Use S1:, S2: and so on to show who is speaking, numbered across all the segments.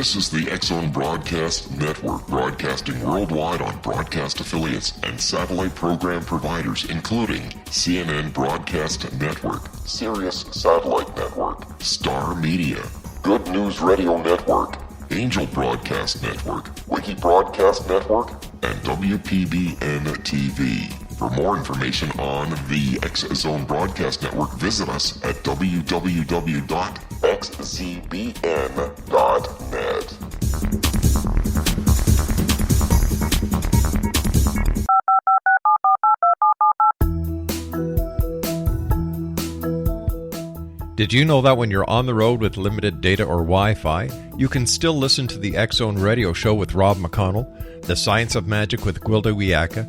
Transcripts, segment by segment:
S1: This is the X-Zone Broadcast Network, broadcasting worldwide on broadcast affiliates and satellite program providers, including CNN Broadcast Network, Sirius Satellite Network, Star Media, Good News Radio Network, Angel Broadcast Network, Wiki Broadcast Network, and WPBN TV. For more information on the X-Zone Broadcast Network, visit us at www.xzbn.net.
S2: Did you know that when you're on the road with limited data or Wi-Fi, you can still listen to the X-Zone Radio Show with Rob McConnell, The Science of Magic with Gwilda Wiyaka,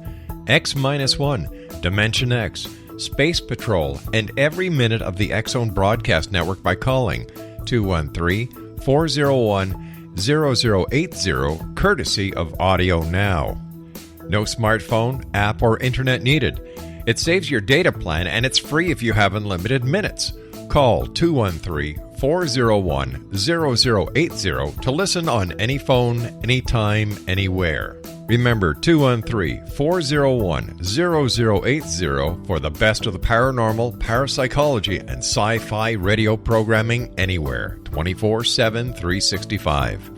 S2: X-1, Dimension X, Space Patrol, and every minute of the X-Zone Broadcast Network by calling 213-401-0080, courtesy of Audio Now. No smartphone, app, or internet needed. It saves your data plan, and it's free if you have unlimited minutes. Call 213-401-0080 to listen on any phone, anytime, anywhere. Remember, 213-401-0080 for the best of the paranormal, parapsychology, and sci-fi radio programming anywhere, 24/7, 365.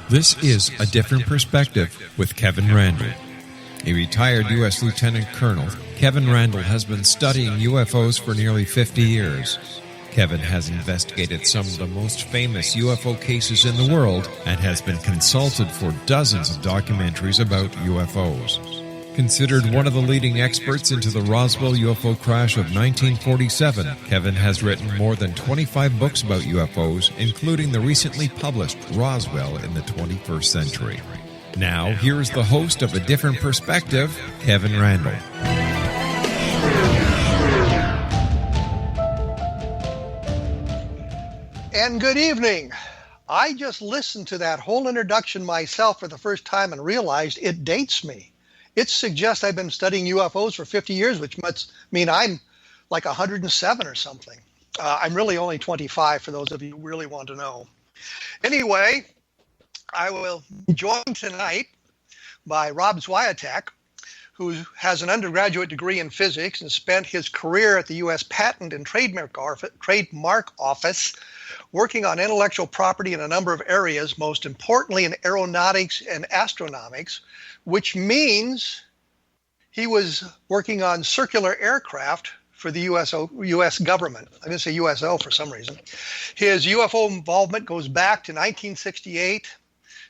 S2: This is A Different Perspective with Kevin Randle. A retired U.S. Lieutenant Colonel, Kevin Randle has been studying UFOs for nearly 50 years. Kevin has investigated some of the most famous UFO cases in the world and has been consulted for dozens of documentaries about UFOs. Considered one of the leading experts into the Roswell UFO crash of 1947, Kevin has written more than 25 books about UFOs, including the recently published Roswell in the 21st Century. Now, here's the host of A Different Perspective, Kevin Randle.
S3: And good evening. I just listened to that whole introduction myself for the first time and realized it dates me. It suggests I've been studying UFOs for 50 years, which must mean I'm like 107 or something. I'm really only 25 for those of you who really want to know. Anyway, I will be joined tonight by Rob SWIATEK, who has an undergraduate degree in physics and spent his career at the U.S. Patent and Trademark Office working on intellectual property in a number of areas, most importantly in aeronautics and astronautics, which means he was working on circular aircraft for the U.S. government. I'm going to say USO for some reason. His UFO involvement goes back to 1968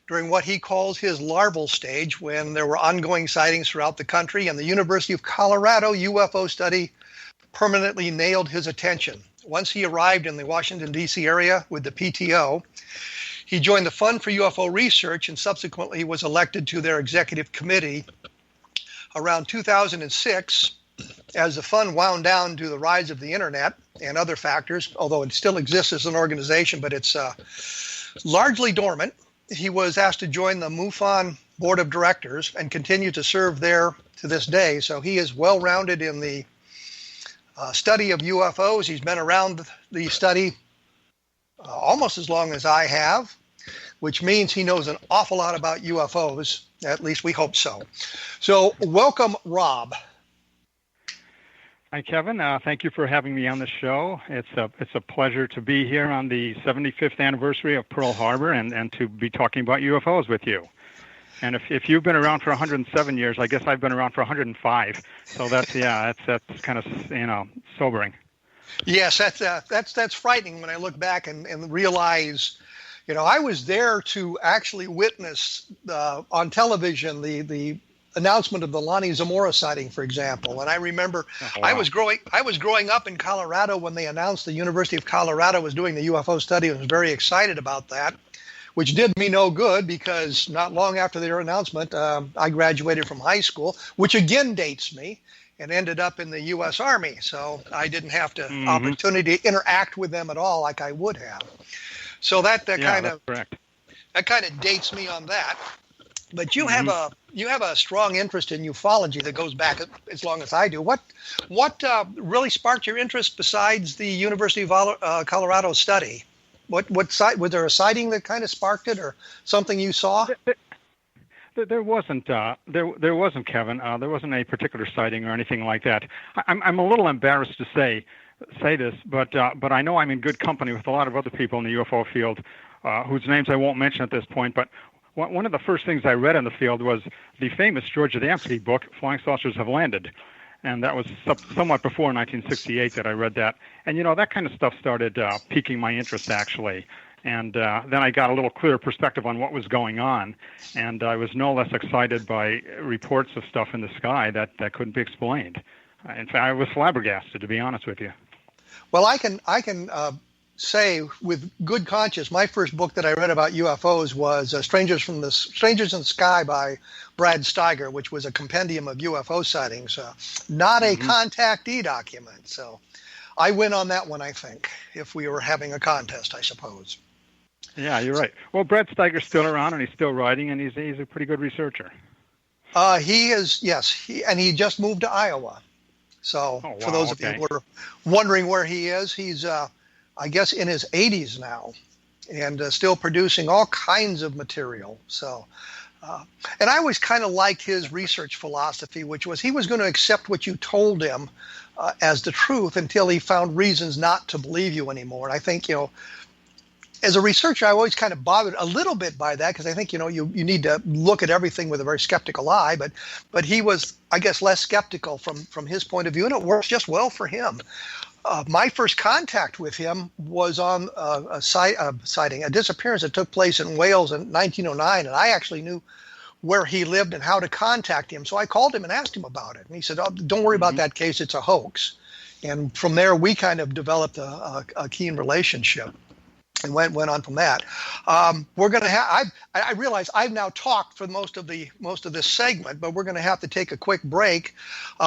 S3: during what he calls his larval stage, when there were ongoing sightings throughout the country, and the University of Colorado UFO study permanently nailed his attention. Once he arrived in the Washington, D.C. area with the PTO, he joined the Fund for UFO Research and subsequently was elected to their executive committee. Around 2006, as the fund wound down due to the rise of the internet and other factors, although it still exists as an organization, but it's largely dormant, he was asked to join the MUFON board of directors and continue to serve there to this day. So he is well-rounded in the study of UFOs. He's been around the study almost as long as I have, which means he knows an awful lot about UFOs. At least we hope so. So welcome, Rob.
S4: Hi, Kevin. Thank you for having me on the show. It's a pleasure to be here on the 75th anniversary of Pearl Harbor and to be talking about UFOs with you. And if you've been around for 107 years, I guess I've been around for 105. So that's kind of sobering.
S3: Yes, that's frightening when I look back and realize, I was there to actually witness on television the announcement of the Lonnie Zamora sighting, for example. And I remember I was growing up in Colorado when they announced the University of Colorado was doing the UFO study. I was very excited about that, which did me no good because not long after their announcement, I graduated from high school, which again dates me, and ended up in the U.S. Army. So I didn't have the opportunity to interact with them at all like I would have. So that kind of dates me on that. But you have a strong interest in ufology that goes back as long as I do. What really sparked your interest besides the University of Colorado study? What site was there a sighting that kind of sparked it, or something you saw?
S4: There wasn't, there wasn't, Kevin. There wasn't a particular sighting or anything like that. I'm a little embarrassed to say this, but I know I'm in good company with a lot of other people in the UFO field, whose names I won't mention at this point. But one of the first things I read in the field was the famous George Adamski book, "Flying Saucers Have Landed," and that was somewhat before 1968 that I read that. And that kind of stuff started piquing my interest, actually. And then I got a little clearer perspective on what was going on, and I was no less excited by reports of stuff in the sky that couldn't be explained. In fact, I was flabbergasted, to be honest with you.
S3: Well, I can say with good conscience, my first book that I read about UFOs was Strangers in the Sky by Brad Steiger, which was a compendium of UFO sightings, not a contactee document. So I win on that one, I think, if we were having a contest, I suppose.
S4: Yeah, you're right. Well, Brad Steiger's still around, and he's still writing, and he's a pretty good researcher.
S3: He is, yes. He just moved to Iowa. So for those of you who are wondering where he is, he's, I guess, in his 80s now, and still producing all kinds of material. So, and I always kind of liked his research philosophy, which was he was going to accept what you told him as the truth until he found reasons not to believe you anymore. And I think, as a researcher, I always kind of bothered a little bit by that, because I think, you need to look at everything with a very skeptical eye. But he was, I guess, less skeptical from his point of view, and it works just well for him. My first contact with him was on a sighting, a disappearance that took place in Wales in 1909, and I actually knew where he lived and how to contact him. So I called him and asked him about it, and he said, "Oh, don't worry about that case; it's a hoax." And from there, we kind of developed a keen relationship, and went on from that. We're going to have. I realize I've now talked for most of this segment, but we're going to have to take a quick break.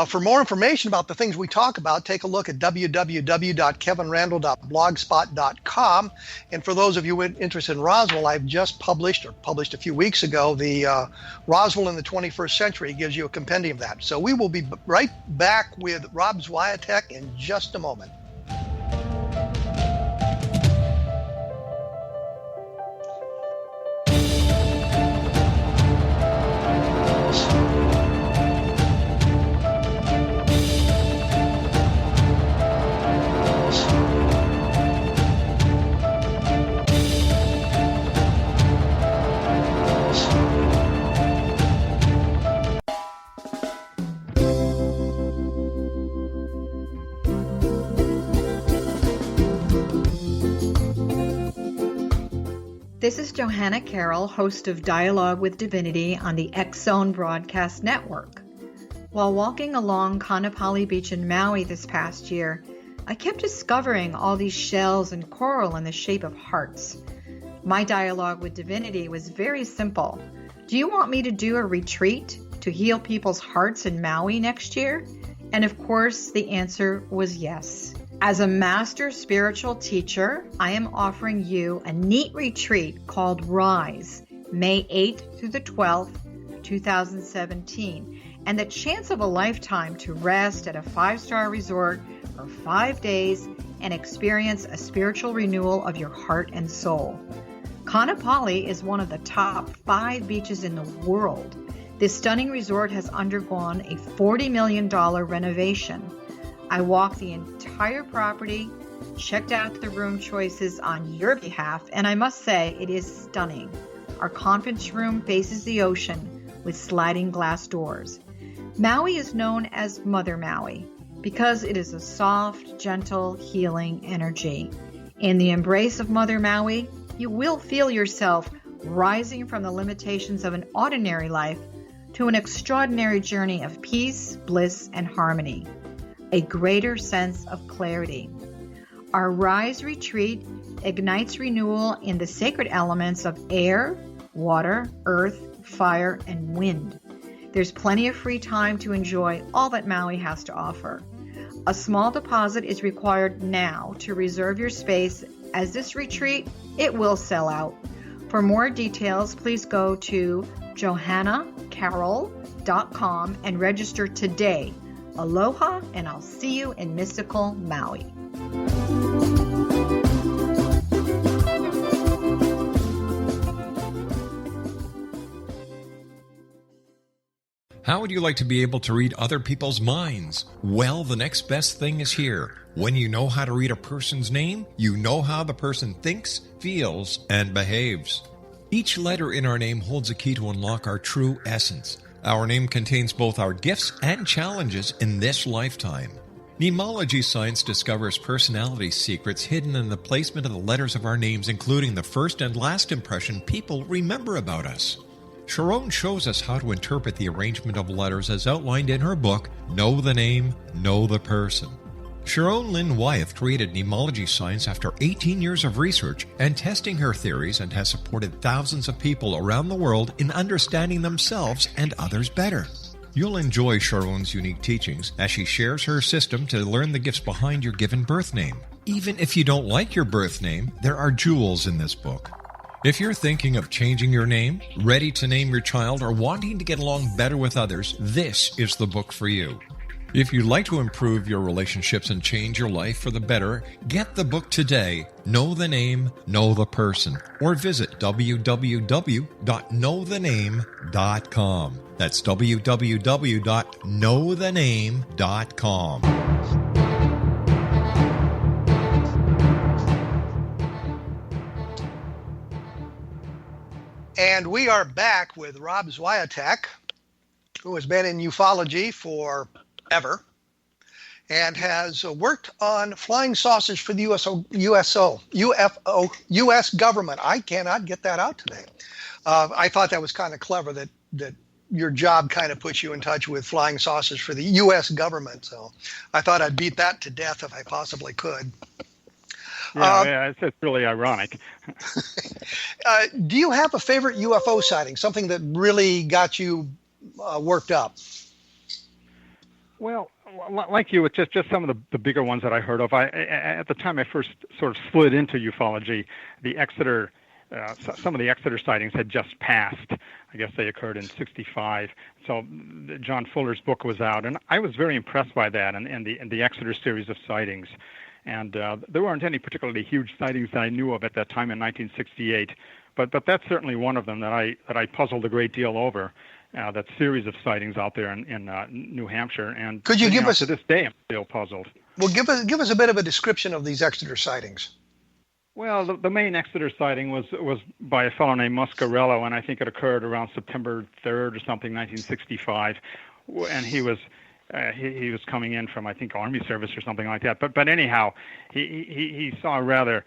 S3: For more information about the things we talk about, take a look at www.kevinrandle.blogspot.com. And for those of you interested in Roswell, I've just published a few weeks ago, the Roswell in the 21st Century. It gives you a compendium of that. So we will be right back with Rob SWIATEK in just a moment.
S5: This is Johanna Carroll, host of Dialogue with Divinity on the X-Zone Broadcast Network. While walking along Kaanapali Beach in Maui this past year, I kept discovering all these shells and coral in the shape of hearts. My dialogue with Divinity was very simple. Do you want me to do a retreat to heal people's hearts in Maui next year? And of course, the answer was yes. As a master spiritual teacher, I am offering you a neat retreat called Rise, May 8th through the 12th, 2017, and the chance of a lifetime to rest at a 5-star resort for 5 days and experience a spiritual renewal of your heart and soul. Kaanapali is one of the top 5 beaches in the world. This stunning resort has undergone a $40 million renovation. I walked the entire property, checked out the room choices on your behalf, and I must say it is stunning. Our conference room faces the ocean with sliding glass doors. Maui is known as Mother Maui because it is a soft, gentle, healing energy. In the embrace of Mother Maui, you will feel yourself rising from the limitations of an ordinary life to an extraordinary journey of peace, bliss, and harmony. A greater sense of clarity. Our Rise retreat ignites renewal in the sacred elements of air, water, earth, fire, and wind. There's plenty of free time to enjoy all that Maui has to offer. A small deposit is required now to reserve your space, as this retreat, it will sell out. For more details, please go to johannacarroll.com and register today. Aloha, and I'll see you in mystical Maui.
S2: How would you like to be able to read other people's minds? Well, the next best thing is here. When you know how to read a person's name, you know how the person thinks, feels, and behaves. Each letter in our name holds a key to unlock our true essence. Our name contains both our gifts and challenges in this lifetime. Mnemology science discovers personality secrets hidden in the placement of the letters of our names, including the first and last impression people remember about us. Sharon shows us how to interpret the arrangement of letters as outlined in her book, Know the Name, Know the Person. Sharon Lynn Wyeth created mnemology science after 18 years of research and testing her theories, and has supported thousands of people around the world in understanding themselves and others better. You'll enjoy Sharon's unique teachings as she shares her system to learn the gifts behind your given birth name. Even if you don't like your birth name, there are jewels in this book. If you're thinking of changing your name, ready to name your child, or wanting to get along better with others, this is the book for you. If you'd like to improve your relationships and change your life for the better, get the book today, Know the Name, Know the Person, or visit www.knowthename.com. That's www.knowthename.com.
S3: And we are back with Rob SWIATEK, who has been in ufology forever and has worked on flying saucers for the U.S. government. I cannot get that out today. I thought that was kind of clever that your job kind of puts you in touch with flying saucers for the U.S. government. So I thought I'd beat that to death if I possibly could.
S4: Yeah, it's really ironic.
S3: Do you have a favorite UFO sighting, something that really got you worked up?
S4: Well, like you, it's just some of the bigger ones that I heard of. At the time I first sort of slid into ufology, the Exeter, some of the Exeter sightings had just passed. I guess they occurred in '65. So John Fuller's book was out, and I was very impressed by that and the Exeter series of sightings. And there weren't any particularly huge sightings that I knew of at that time in 1968, but that's certainly one of them that I puzzled a great deal over. That series of sightings out there in New Hampshire, and
S3: could you give us
S4: to this day I'm still puzzled.
S3: Well, give us a bit of a description of these Exeter sightings.
S4: Well, the main Exeter sighting was by a fellow named Muscarello, and I think it occurred around September 3rd or something, 1965, and he was coming in from, I think, Army service or something like that. But anyhow, he saw a rather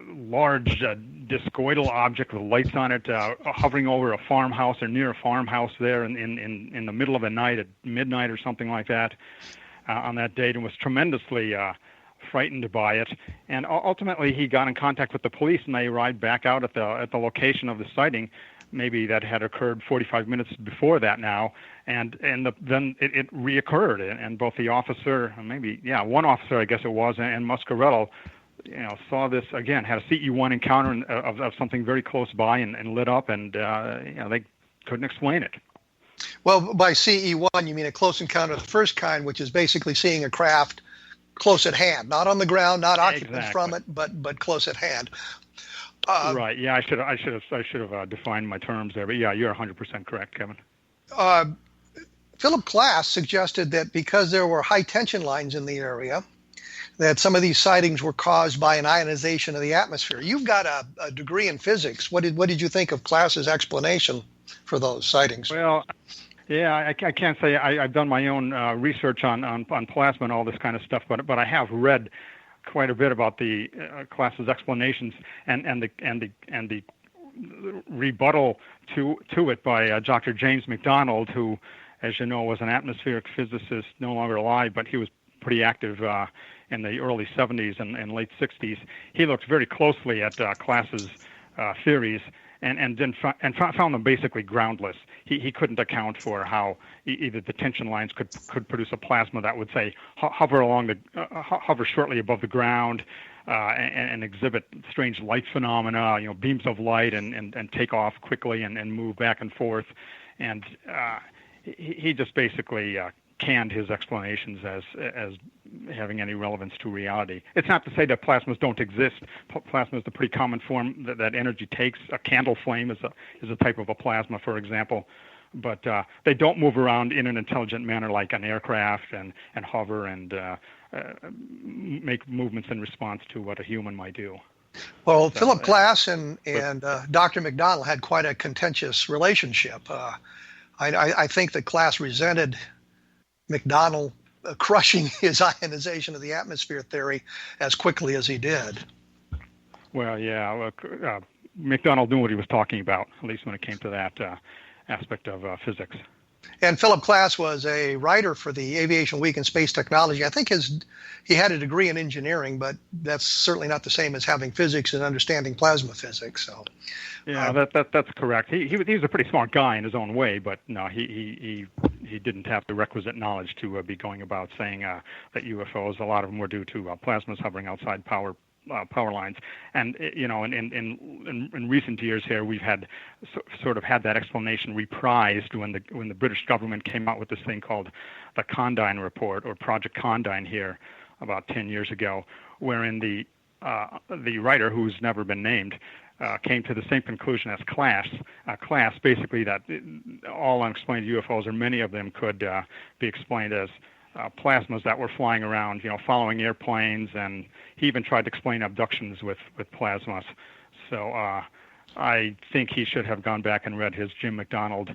S4: large discoidal object with lights on it hovering over a farmhouse or near a farmhouse there in the middle of the night at midnight or something like that on that date, and was tremendously frightened by it. And ultimately, he got in contact with the police, and they arrived back out at the location of the sighting. Maybe that had occurred 45 minutes before that now, and then it reoccurred, and both the officer, one officer I guess it was, and Muscarello, saw this again, had a CE1 encounter of something very close by and lit up, and they couldn't explain it.
S3: Well, by CE1 you mean a close encounter of the first kind, which is basically seeing a craft close at hand, not on the ground, not occupants from it, but close at hand.
S4: Right. Yeah, I should have defined my terms there. But yeah, you're 100% correct, Kevin.
S3: Philip Glass suggested that because there were high tension lines in the area, that some of these sightings were caused by an ionization of the atmosphere. You've got a degree in physics. What did you think of Glass's explanation for those sightings?
S4: Well, yeah, I can't say I've done my own research on plasma and all this kind of stuff, but I have read quite a bit about the Glass's explanations and the rebuttal to it by Dr. James McDonald, who, as you know, was an atmospheric physicist, no longer alive, but he was pretty active in the early 70s and late 60s. He looked very closely at Glass's theories and found them basically groundless. He couldn't account for how either the tension lines could produce a plasma that would say hover shortly above the ground, and exhibit strange light phenomena, beams of light, and take off quickly and move back and forth. And he just basically canned his explanations as having any relevance to reality. It's not to say that plasmas don't exist. Plasma is a pretty common form that energy takes. A candle flame is a type of a plasma, for example. But they don't move around in an intelligent manner like an aircraft and hover and make movements in response to what a human might do.
S3: Well, so, Philip Glass and Dr. McDonald had quite a contentious relationship. I think that Glass resented McDonald crushing his ionization of the atmosphere theory as quickly as he did.
S4: Well, yeah, McDonald knew what he was talking about, at least when it came to that aspect of physics.
S3: And Philip Glass was a writer for the Aviation Week in Space Technology. I think he had a degree in engineering, but that's certainly not the same as having physics and understanding plasma physics. So,
S4: yeah, that's correct. He was a pretty smart guy in his own way, but no, he didn't have the requisite knowledge to be going about saying that UFOs, a lot of them were due to plasmas hovering outside power lines. And in recent years here, we've had sort of had that explanation reprised when the British government came out with this thing called the Condign Report, or Project Condign, here about 10 years ago, wherein the writer, who's never been named, came to the same conclusion as Class, basically that all unexplained UFOs, or many of them, could be explained as plasmas that were flying around, following airplanes, and he even tried to explain abductions with plasmas. So I think he should have gone back and read his James McDonald's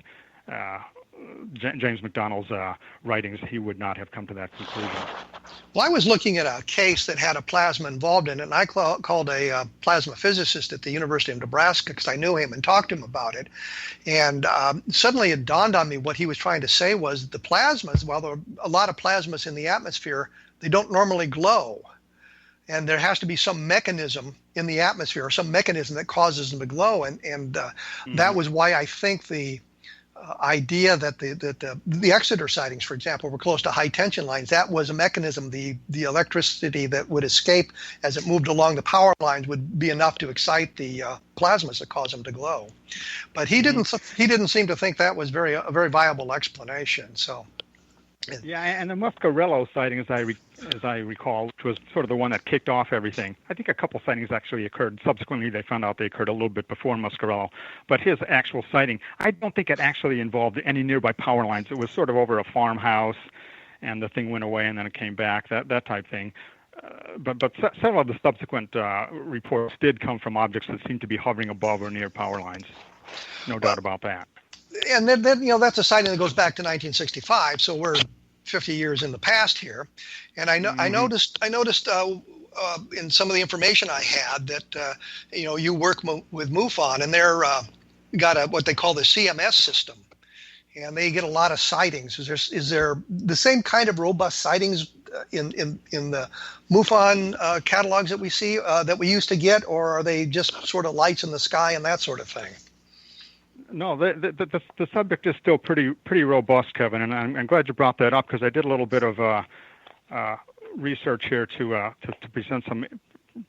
S4: writings. He would not have come to that conclusion.
S3: Well, I was looking at a case that had a plasma involved in it, and I called a plasma physicist at the University of Nebraska because I knew him and talked to him about it. And suddenly it dawned on me what he was trying to say was that the plasmas, while there are a lot of plasmas in the atmosphere, they don't normally glow. And there has to be some mechanism in the atmosphere, or some mechanism that causes them to glow. And that was why I think the idea that the Exeter sightings, for example, were close to high tension lines. That was a mechanism. The electricity that would escape as it moved along the power lines would be enough to excite the plasmas that cause them to glow. But he didn't seem to think that was a very viable explanation. So.
S4: Yeah, and the Muscarello sighting, as I recall, which was sort of the one that kicked off everything. I think a couple sightings actually occurred. Subsequently, they found out they occurred a little bit before Muscarello. But his actual sighting, I don't think it actually involved any nearby power lines. It was sort of over a farmhouse, and the thing went away, and then it came back, that type thing. But several of the subsequent reports did come from objects that seemed to be hovering above or near power lines. No doubt about that.
S3: And then that's a sighting that goes back to 1965, so we're 50 years in the past here. And I noticed in some of the information I had that you work with MUFON, and they're got what they call the CMS system, and they get a lot of sightings. Is there the same kind of robust sightings in the MUFON catalogs that we see that we used to get, or are they just sort of lights in the sky and that sort of thing?
S4: No, the subject is still pretty robust, Kevin, and I'm glad you brought that up, because I did a little bit of research here to present some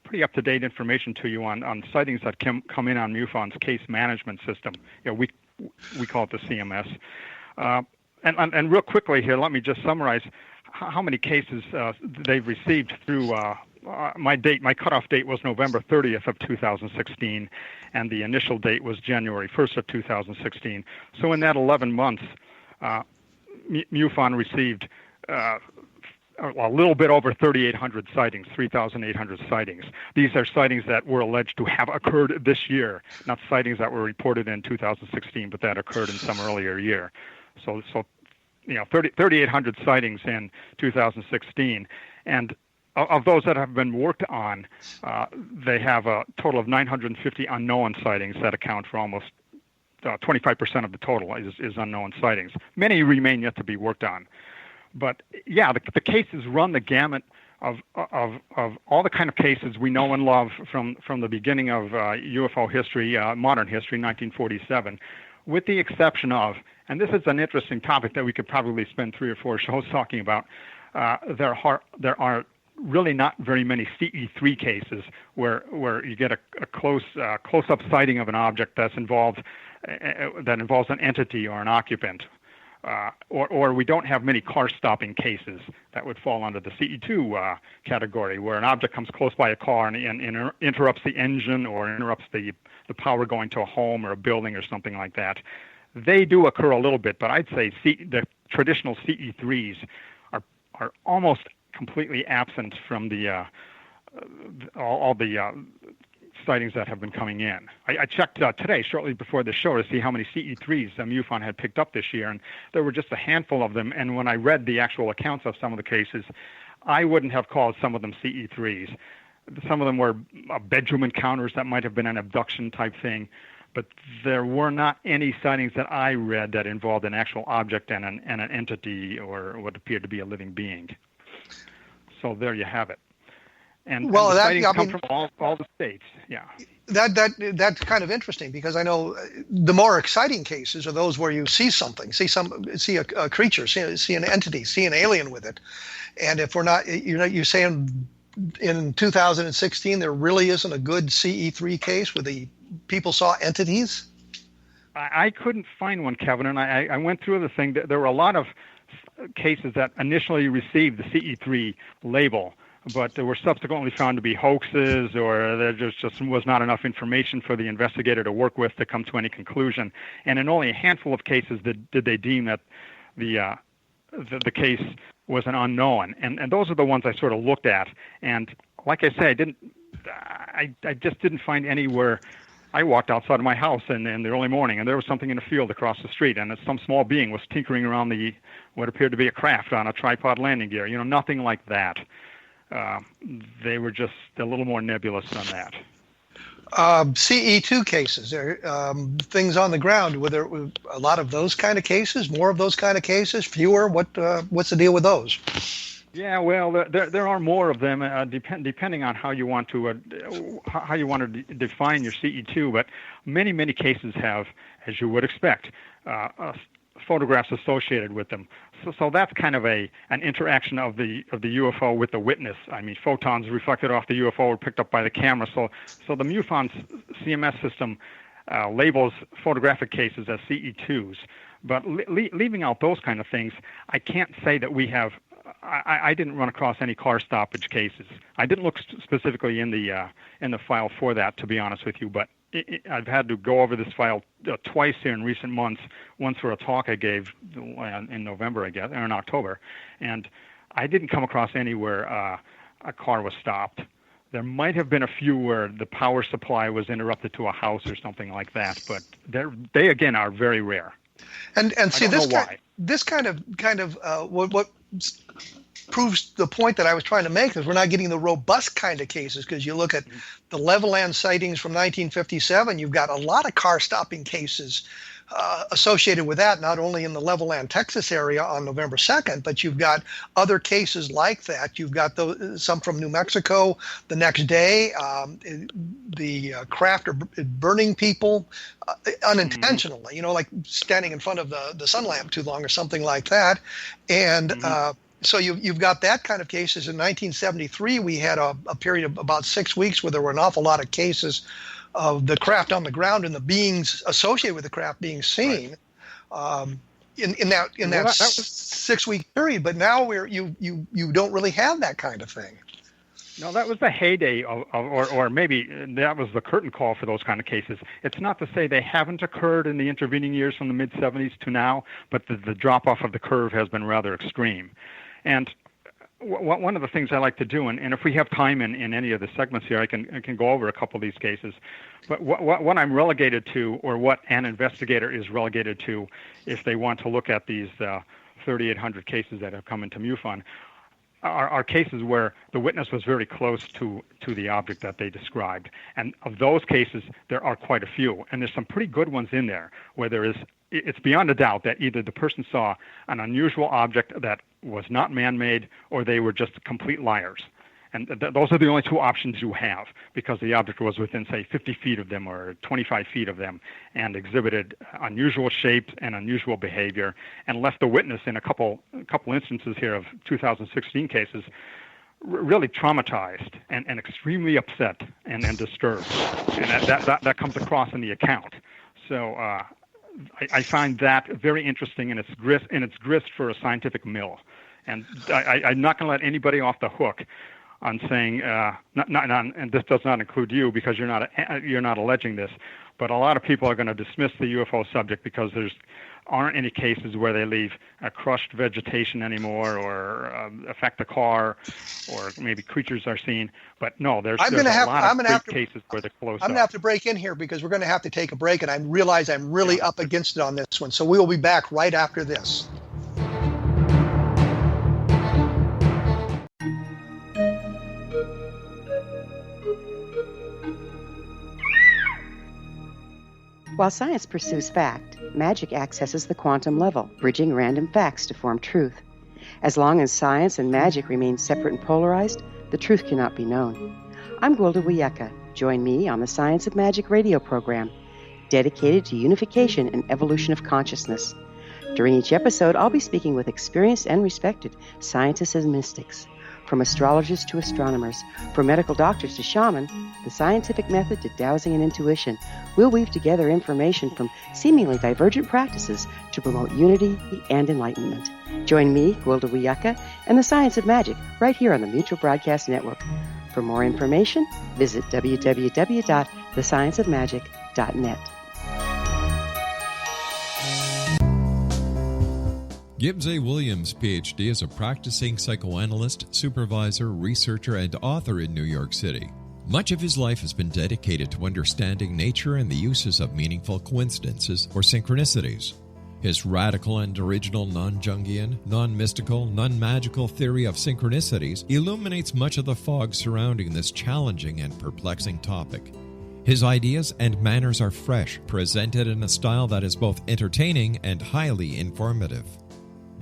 S4: pretty up-to-date information to you on sightings that come in on MUFON's case management system. We call it the CMS. And real quickly here, let me just summarize how many cases they've received through. My cutoff date was November 30th of 2016, and the initial date was January 1st of 2016. So in that 11 months, MUFON received a little bit over 3,800 sightings, 3,800 sightings. These are sightings that were alleged to have occurred this year, not sightings that were reported in 2016, but that occurred in some earlier year. So 3,800 sightings in 2016, and of those that have been worked on, they have a total of 950 unknown sightings that account for almost 25% of the total is unknown sightings. Many remain yet to be worked on. But yeah, the cases run the gamut of all the kind of cases we know and love from the beginning of UFO history, modern history, 1947, with the exception of, and this is an interesting topic that we could probably spend 3 or 4 shows talking about, there are really not very many CE3 cases where you get a close-up sighting of an object that involves an entity or an occupant. Or we don't have many car-stopping cases that would fall under the CE2 category, where an object comes close by a car and interrupts the engine or interrupts the power going to a home or a building or something like that. They do occur a little bit, but I'd say the traditional CE3s are almost completely absent from all the sightings that have been coming in. I checked today, shortly before the show, to see how many CE3s MUFON had picked up this year, and there were just a handful of them. And when I read the actual accounts of some of the cases, I wouldn't have called some of them CE3s. Some of them were bedroom encounters that might have been an abduction type thing, but there were not any sightings that I read that involved an actual object and an entity or what appeared to be a living being. So there you have it. And the sightings come from all the states. Yeah.
S3: That's kind of interesting, because I know the more exciting cases are those where you see something, see a creature, see an entity, see an alien with it. And if we're not, you're saying in 2016 there really isn't a good CE3 case where the people saw entities?
S4: I couldn't find one, Kevin, and I went through the thing. There were a lot of cases that initially received the CE3 label, but they were subsequently found to be hoaxes, or there just was not enough information for the investigator to work with to come to any conclusion. And in only a handful of cases did they deem that the case was an unknown. And those are the ones I sort of looked at. And like I say, I just didn't find anywhere. I walked outside of my house in the early morning, and there was something in the field across the street, and some small being was tinkering around what appeared to be a craft on a tripod landing gear. Nothing like that. They were just a little more nebulous than that.
S3: CE2 cases, things on the ground. Were there a lot of those kind of cases? More of those kind of cases? Fewer? What's the deal with those?
S4: Yeah, well, there are more of them, depending on how you want to define your CE2. But many cases have, as you would expect, photographs associated with them. So that's kind of an interaction of the UFO with the witness. I mean, photons reflected off the UFO were picked up by the camera. So the MUFON CMS system labels photographic cases as CE2s. But leaving out those kind of things, I can't say that we have. I didn't run across any car stoppage cases. I didn't look specifically in the file for that, to be honest with you. But I've had to go over this file twice here in recent months. Once for a talk I gave in November, I guess, or in October, and I didn't come across anywhere a car was stopped. There might have been a few where the power supply was interrupted to a house or something like that, but they again are very rare.
S3: And see, this kind of what proves the point that I was trying to make, is we're not getting the robust kind of cases, because you look at the Levelland sightings from 1957, you've got a lot of car stopping cases associated with that, not only in the Levelland, Texas area on November 2nd, but you've got other cases like that. You've got some from New Mexico the next day. The craft are burning people unintentionally, like standing in front of the sun lamp too long or something like that. And so you've got that kind of cases. In 1973, we had a period of about 6 weeks where there were an awful lot of cases of the craft on the ground and the beings associated with the craft being seen in that 6 week period. But now you don't really have that kind of thing.
S4: No, that was the heyday or maybe that was the curtain call for those kind of cases. It's not to say they haven't occurred in the intervening years from the mid-'70s to now, but the drop-off of the curve has been rather extreme. And one of the things I like to do, and if we have time in any of the segments here, I can go over a couple of these cases. But what I'm relegated to, or what an investigator is relegated to, if they want to look at these 3,800 cases that have come into MUFON, are cases where the witness was very close to the object that they described. And of those cases, there are quite a few. And there's some pretty good ones in there where it's beyond a doubt that either the person saw an unusual object that was not man-made, or they were just complete liars. And those are the only two options you have, because the object was within, say, 50 feet of them or 25 feet of them, and exhibited unusual shapes and unusual behavior, and left the witness in a couple instances here of 2016 cases really traumatized and extremely upset and disturbed, and that comes across in the account. So I find that very interesting in its grist for a scientific mill, and I'm not going to let anybody off the hook on saying and this does not include you because you're not alleging this, but a lot of people are going to dismiss the UFO subject because there aren't any cases where they leave crushed vegetation anymore or affect a car or maybe creatures are seen. But no, there's a lot of cases where they're close.
S3: I'm going to have to break in here because we're going to have to take a break, and I realize I'm really up against it on this one. So we will be back right after this.
S6: While science pursues fact, magic accesses the quantum level, bridging random facts to form truth. As long as science and magic remain separate and polarized, the truth cannot be known. I'm Gwilda Wiyaka. Join me on the Science of Magic radio program, dedicated to unification and evolution of consciousness. During each episode, I'll be speaking with experienced and respected scientists and mystics. From astrologers to astronomers, from medical doctors to shaman, the scientific method to dowsing and intuition, we'll weave together information from seemingly divergent practices to promote unity and enlightenment. Join me, Gwilda Wiyaka, and the Science of Magic right here on the Mutual Broadcast Network. For more information, visit www.thescienceofmagic.net.
S2: Gibbs A. Williams, Ph.D., is a practicing psychoanalyst, supervisor, researcher, and author in New York City. Much of his life has been dedicated to understanding nature and the uses of meaningful coincidences or synchronicities. His radical and original non-Jungian, non-mystical, non-magical theory of synchronicities illuminates much of the fog surrounding this challenging and perplexing topic. His ideas and manners are fresh, presented in a style that is both entertaining and highly informative.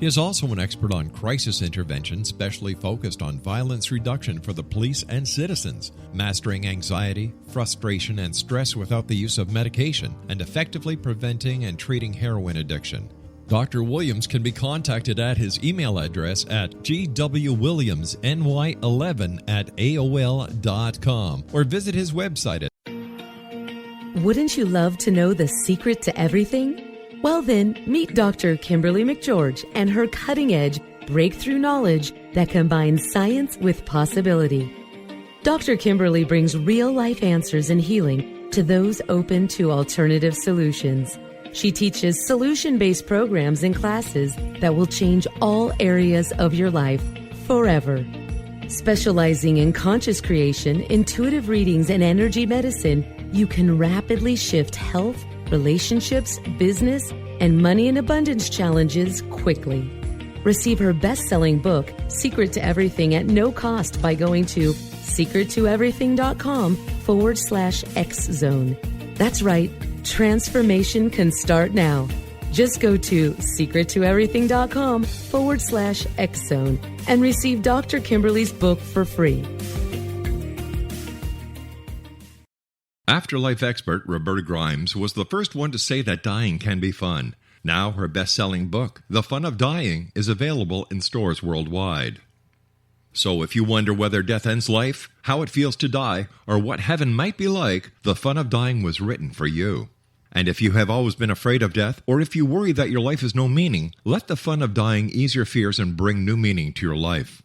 S2: He is also an expert on crisis intervention, specially focused on violence reduction for the police and citizens, mastering anxiety, frustration, and stress without the use of medication, and effectively preventing and treating heroin addiction. Dr. Williams can be contacted at his email address at gwwilliamsny11@aol.com or visit his website at...
S7: Wouldn't you love to know the secret to everything? Well then, meet Dr. Kimberly McGeorge and her cutting-edge breakthrough knowledge that combines science with possibility. Dr. Kimberly brings real-life answers and healing to those open to alternative solutions. She teaches solution-based programs and classes that will change all areas of your life forever. Specializing in conscious creation, intuitive readings, and energy medicine, you can rapidly shift health, relationships, business, and money and abundance challenges quickly. Receive her best-selling book, Secret to Everything, at no cost by going to secrettoeverything.com/X-Zone. That's right, transformation can start now. Just go to secrettoeverything.com/X-Zone and receive Dr. Kimberly's book for free.
S2: Afterlife expert Roberta Grimes was the first one to say that dying can be fun. Now her best-selling book, The Fun of Dying, is available in stores worldwide. So if you wonder whether death ends life, how it feels to die, or what heaven might be like, The Fun of Dying was written for you. And if you have always been afraid of death, or if you worry that your life has no meaning, let The Fun of Dying ease your fears and bring new meaning to your life.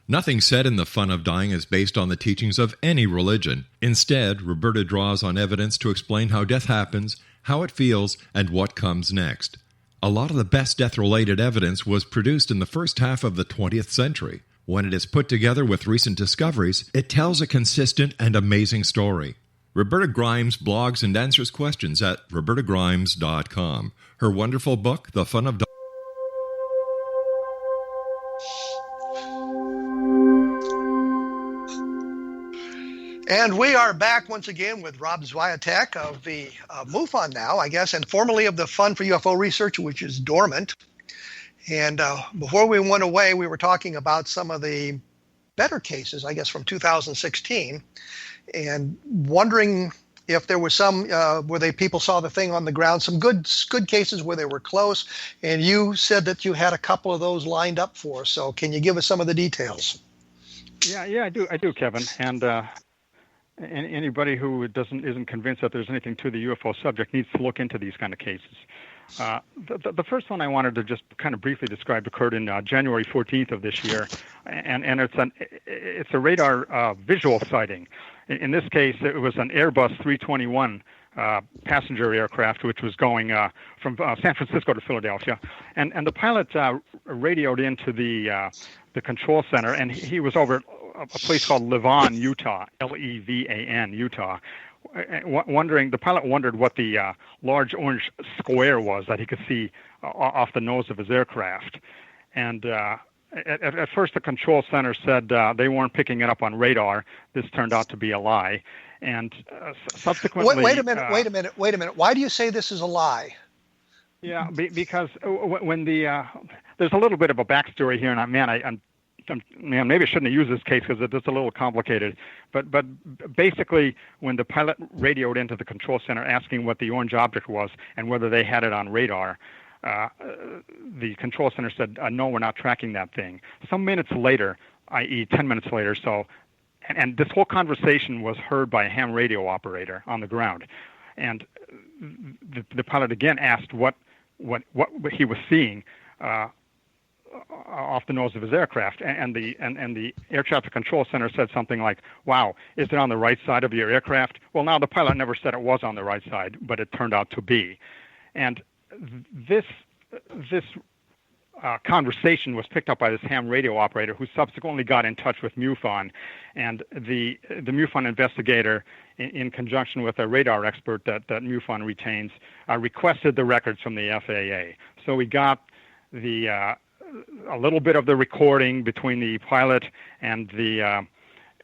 S2: Nothing said in The Fun of Dying is based on the teachings of any religion. Instead, Roberta draws on evidence to explain how death happens, how it feels, and what comes next. A lot of the best death-related evidence was produced in the first half of the 20th century. When it is put together with recent discoveries, it tells a consistent and amazing story. Roberta Grimes blogs and answers questions at robertagrimes.com. Her wonderful book, The Fun of Dying.
S3: And we are back once again with Rob SWIATEK of the MUFON now, I guess, and formerly of the Fund for UFO Research, which is dormant. And before we went away, we were talking about some of the better cases, I guess, from 2016, and wondering if there was some where people saw the thing on the ground, some good cases where they were close. And you said that you had a couple of those lined up for us. So can you give us some of the details?
S4: Yeah, I do, Kevin. And anybody who isn't convinced that there's anything to the UFO subject needs to look into these kind of cases. The first one I wanted to just kind of briefly describe occurred in January 14th of this year, and it's a radar visual sighting. In this case, it was an Airbus 321 passenger aircraft, which was going from San Francisco to Philadelphia, and the pilot radioed into the control center, and he was over a place called Levan, Utah, Levan, Utah. The pilot wondered what the large orange square was that he could see off the nose of his aircraft. And at first, the control center said they weren't picking it up on radar. This turned out to be a lie. And subsequently... Wait a
S3: minute. Why do you say this is a lie?
S4: Yeah, because when there's a little bit of a backstory here, and maybe I shouldn't have used this case because it's a little complicated. But basically, when the pilot radioed into the control center asking what the orange object was and whether they had it on radar, the control center said, no, we're not tracking that thing. Some minutes later, i.e. 10 minutes later, and this whole conversation was heard by a ham radio operator on the ground. And the pilot again asked what he was seeing off the nose of his aircraft, and the air traffic control center said something like, "Wow, is it on the right side of your aircraft?" Well, now the pilot never said it was on the right side, but it turned out to be. And this conversation was picked up by this ham radio operator, who subsequently got in touch with MUFON, and the MUFON investigator, in conjunction with a radar expert that MUFON retains, requested the records from the FAA. So we got a little bit of the recording between the pilot and the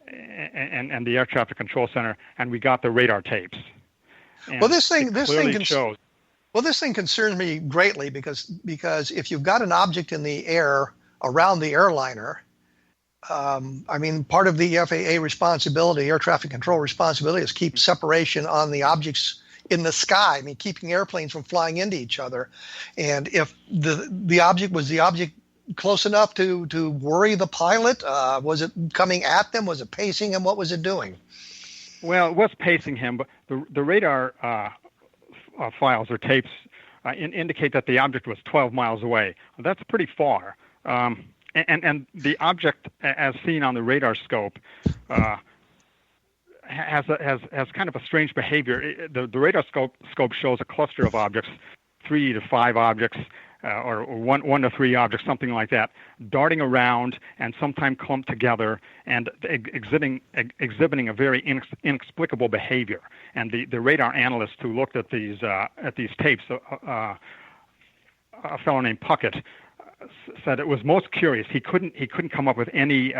S4: air traffic control center, and we got the radar tapes. And
S3: well, this thing concerns me greatly because if you've got an object in the air around the airliner, part of the FAA responsibility, air traffic control responsibility, is keep separation on the objects in the sky. Keeping airplanes from flying into each other. And if the object was close enough to worry the pilot, was it coming at them? Was it pacing him? What was it doing?
S4: Well, it was pacing him, but the radar files or tapes indicate that the object was 12 miles away. That's pretty far. And the object, as seen on the radar scope, has kind of a strange behavior. The radar scope shows a cluster of objects, 3 to 5 objects, or 1 to 3 objects, something like that, darting around and sometimes clumped together and exhibiting a very inexplicable behavior. And the radar analyst who looked at these tapes, a fellow named Puckett, said it was most curious. He couldn't come up with any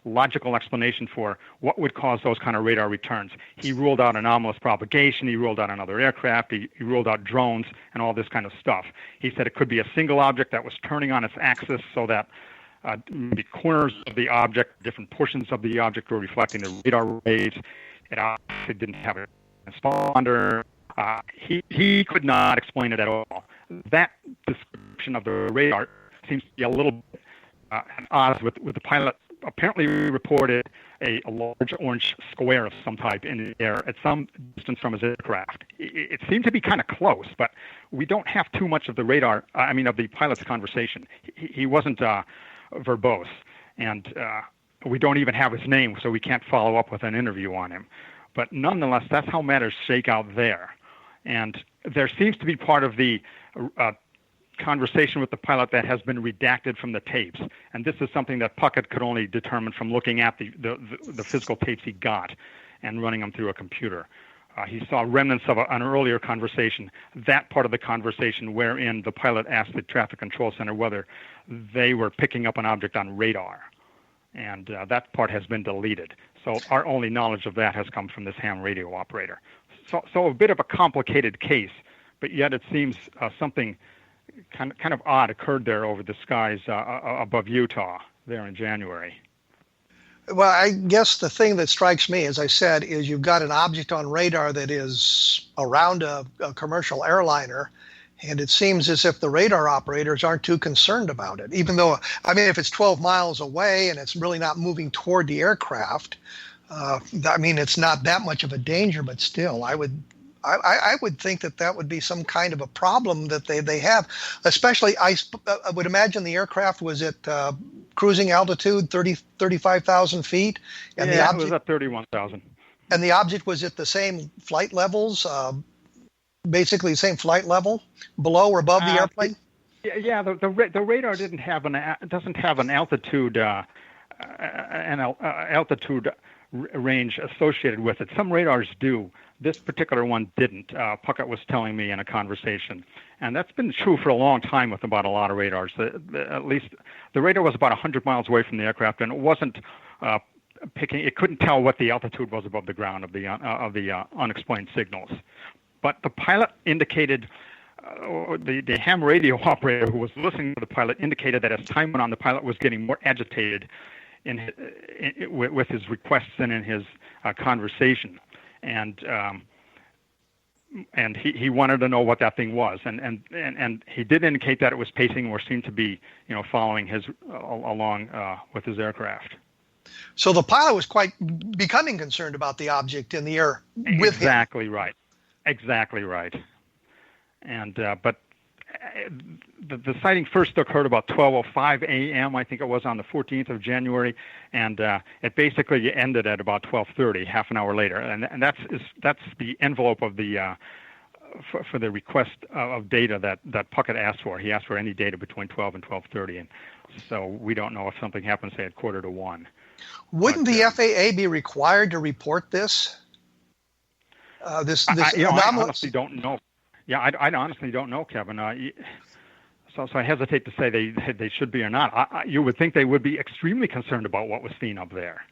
S4: logical explanation for what would cause those kind of radar returns. He ruled out anomalous propagation. He ruled out another aircraft. He ruled out drones and all this kind of stuff. He said it could be a single object that was turning on its axis so that the corners of the object, different portions of the object, were reflecting the radar rays. It obviously didn't have a transponder. He could not explain it at all. That description of the radar seems to be a little bit at odds with the pilot apparently reported a large orange square of some type in the air at some distance from his aircraft. It seemed to be kind of close, but we don't have too much of the radar, of the pilot's conversation. He wasn't verbose, and we don't even have his name, so we can't follow up with an interview on him. But nonetheless, that's how matters shake out there. And there seems to be part of the conversation with the pilot that has been redacted from the tapes, and this is something that Puckett could only determine from looking at the physical tapes he got and running them through a computer. He saw remnants of an earlier conversation, that part of the conversation wherein the pilot asked the traffic control center whether they were picking up an object on radar, and that part has been deleted. So our only knowledge of that has come from this ham radio operator. So a bit of a complicated case, but yet it seems something kind of odd occurred there over the skies above Utah there in January.
S3: Well, I guess the thing that strikes me, as I said, is you've got an object on radar that is around a commercial airliner And it seems as if the radar operators aren't too concerned about it, even though, I mean, if it's 12 miles away and it's really not moving toward the aircraft, I mean, it's not that much of a danger, but still, I would think that would be some kind of a problem that they have. Especially, I would imagine the aircraft was at cruising altitude, 35,000 feet. And
S4: yeah, the object, it was at 31,000.
S3: And the object was at the same flight levels, basically the same flight level, below or above the airplane?
S4: Yeah, the radar doesn't have an altitude altitude range associated with it. Some radars do. This particular one didn't. Puckett was telling me in a conversation, and that's been true for a long time with about a lot of radars. At least the radar was about 100 miles away from the aircraft, and it wasn't picking. It couldn't tell what the altitude was above the ground of the unexplained signals. But the pilot indicated, the ham radio operator who was listening to the pilot indicated that as time went on, the pilot was getting more agitated with his requests and in his conversation, and he wanted to know what that thing was, and he did indicate that it was pacing or seemed to be, following his along with his aircraft.
S3: So the pilot was quite becoming concerned about the object in the air with him.
S4: Exactly right. And but the sighting first occurred about 12:05 a.m. I think it was on the 14th of January, and it basically ended at about 12:30, half an hour later. And that's the envelope of the for the request of data that Puckett asked for. He asked for any data between 12 and 12:30, and so we don't know if something happened, say, at 12:45.
S3: Wouldn't the FAA be required to report this? This anomalous?
S4: I honestly don't know. Yeah, I honestly don't know, Kevin. So I hesitate to say they should be or not. You would think they would be extremely concerned about what was seen up there.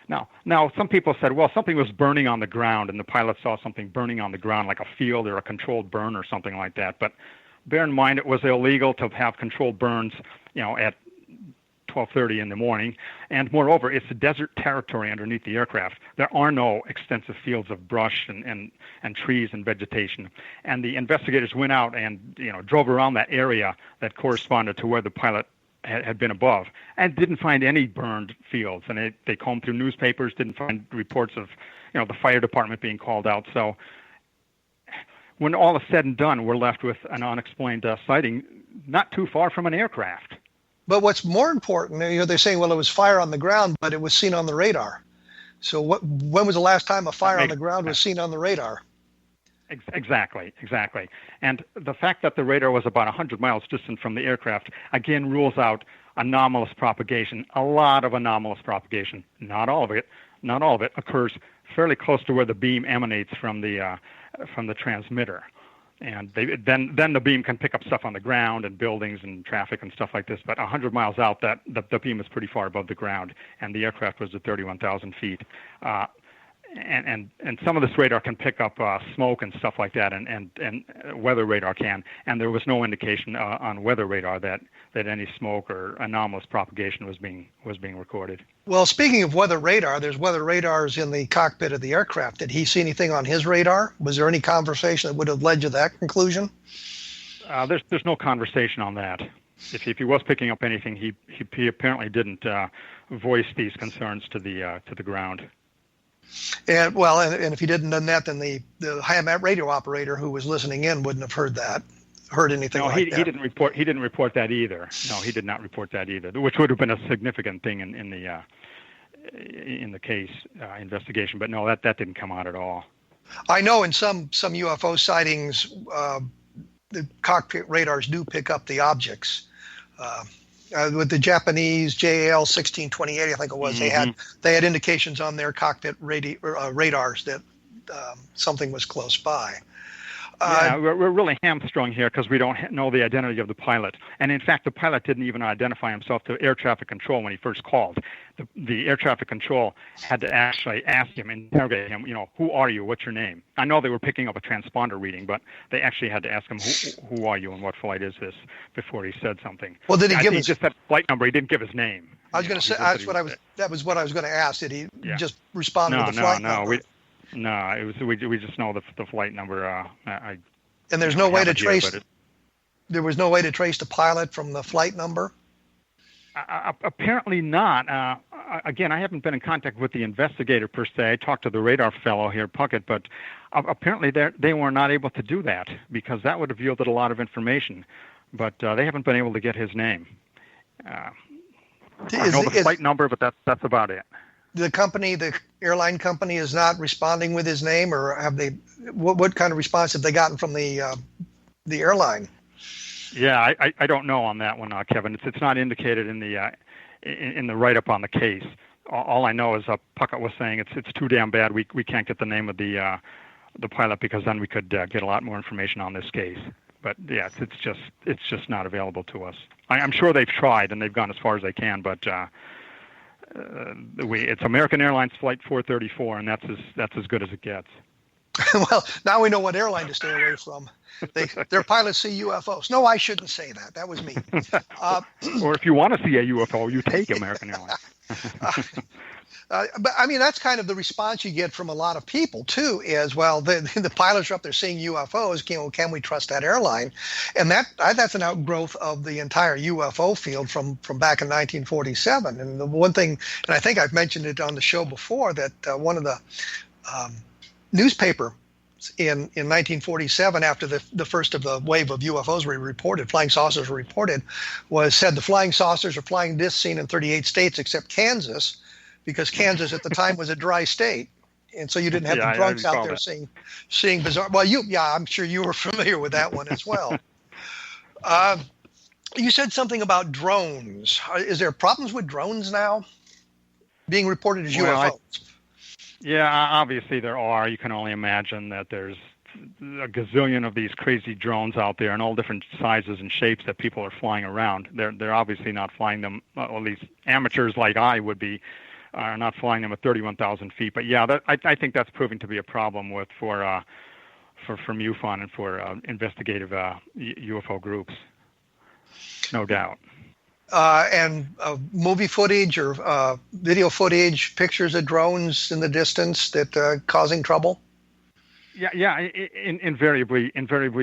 S4: Now, some people said, well, something was burning on the ground, and the pilot saw something burning on the ground, like a field or a controlled burn or something like that. But bear in mind, it was illegal to have controlled burns, at 12:30 in the morning, and moreover, it's a desert territory underneath the aircraft. There are no extensive fields of brush and trees and vegetation. And the investigators went out and drove around that area that corresponded to where the pilot had been above, and didn't find any burned fields. And they combed through newspapers, didn't find reports of the fire department being called out. So when all is said and done, we're left with an unexplained sighting not too far from an aircraft.
S3: But what's more important, they're saying, well, it was fire on the ground, but it was seen on the radar. So when was the last time a fire on the ground was seen on the radar?
S4: Exactly. And the fact that the radar was about 100 miles distant from the aircraft, again, rules out anomalous propagation. A lot of anomalous propagation. Not all of it occurs fairly close to where the beam emanates from the transmitter. And then the beam can pick up stuff on the ground and buildings and traffic and stuff like this. But 100 miles out, the beam is pretty far above the ground, and the aircraft was at 31,000 feet. And some of this radar can pick up smoke and stuff like that, and weather radar can. And there was no indication on weather radar that any smoke or anomalous propagation was being recorded.
S3: Well, speaking of weather radar, there's weather radars in the cockpit of the aircraft. Did he see anything on his radar? Was there any conversation that would have led to that conclusion?
S4: There's no conversation on that. If he was picking up anything, he apparently didn't voice these concerns to the ground.
S3: And if he didn't done that, then the ham radio operator who was listening in wouldn't have heard anything like that. No,
S4: he didn't report that either. No, he did not report that either, which would have been a significant thing in the case investigation. But no, that didn't come out at all.
S3: I know in some UFO sightings, the cockpit radars do pick up the objects. With the Japanese JAL 1628, I think it was,
S4: mm-hmm.
S3: they had indications on their cockpit radars that something was close by.
S4: We're really hamstrung here because we don't know the identity of the pilot. And in fact, the pilot didn't even identify himself to air traffic control when he first called. The air traffic control had to actually ask him, interrogate him, who are you? What's your name? I know they were picking up a transponder reading, but they actually had to ask him, who are you and what flight is this, before he said something.
S3: Well, did he give
S4: just said flight number? He didn't give his name.
S3: I was going to say, that was what I was going to ask. Did he just respond with the flight number?
S4: We just know the flight number.
S3: And there's no way to trace. There was no way to trace the pilot from the flight number.
S4: Apparently not. Again, I haven't been in contact with the investigator per se. I talked to the radar fellow here, Puckett, but apparently they were not able to do that because that would have yielded a lot of information. But they haven't been able to get his name. I know the flight number, but that's about it.
S3: The airline company, is not responding with his name, or have they? What kind of response have they gotten from the airline?
S4: Yeah, I don't know on that one, Kevin. It's not indicated in the write-up on the case. All I know is Puckett was saying it's too damn bad. We can't get the name of the pilot because then we could get a lot more information on this case. But yeah, it's just not available to us. I'm sure they've tried and they've gone as far as they can, but it's American Airlines Flight 434, and that's as good as it gets.
S3: Well, now we know what airline to stay away from. Their pilots see UFOs. No, I shouldn't say that. That was me.
S4: Or if you want to see a UFO, you take American Airlines.
S3: But I mean, that's kind of the response you get from a lot of people too. Is well, the pilots are up there seeing UFOs. Can we trust that airline? And that's an outgrowth of the entire UFO field from back in 1947. And the one thing, and I think I've mentioned it on the show before, that one of the newspaper in 1947, after the first of the wave of UFOs were reported, flying saucers were reported, said the flying saucers are flying discs seen in 38 states except Kansas, because Kansas at the time was a dry state, and so you didn't have the drunks out there seeing bizarre. Well, I'm sure you were familiar with that one as well. You said something about drones. Is there problems with drones now being reported as UFOs?
S4: Yeah, obviously there are. You can only imagine that there's a gazillion of these crazy drones out there in all different sizes and shapes that people are flying around. They're obviously not flying them, or at least amateurs like I would be, are not flying them at 31,000 feet. But yeah, I think that's proving to be a problem for MUFON and for investigative UFO groups, no doubt.
S3: And movie footage or video footage, pictures of drones in the distance that causing trouble?
S4: Yeah. Invariably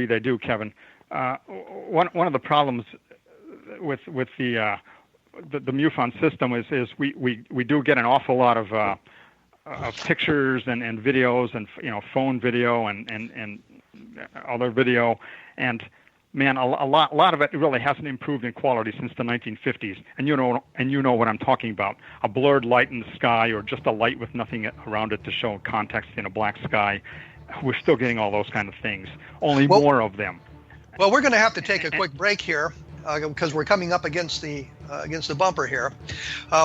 S4: they do, Kevin. One of the problems with the MUFON system is we do get an awful lot of pictures and videos and phone video and other video, and man, a lot of it really hasn't improved in quality since the 1950s. And you know what I'm talking about. A blurred light in the sky, or just a light with nothing around it to show context in a black sky. We're still getting all those kind of things, only more of them.
S3: Well, we're going to have to take a quick break here because we're coming up against the bumper here.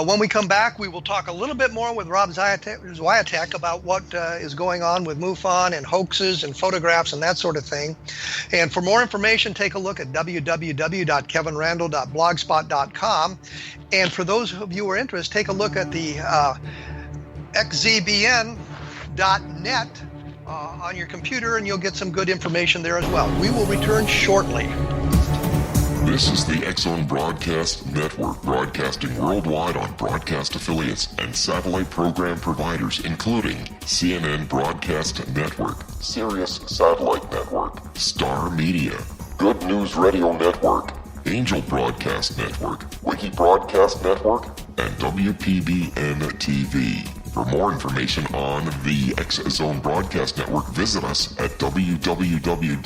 S3: When we come back, we will talk a little bit more with Rob SWIATEK about what is going on with MUFON and hoaxes and photographs and that sort of thing. And for more information, take a look at www.kevinrandle.blogspot.com. And for those of you who are interested, take a look at the xzbn.net on your computer, and you'll get some good information there as well. We will return shortly.
S1: This is the X-Zone Broadcast Network, broadcasting worldwide on broadcast affiliates and satellite program providers, including CNN Broadcast Network, Sirius Satellite Network, Star Media, Good News Radio Network, Angel Broadcast Network, Wiki Broadcast Network, and WPBN TV. For more information on the X-Zone Broadcast Network, visit us at www.xzbn.net.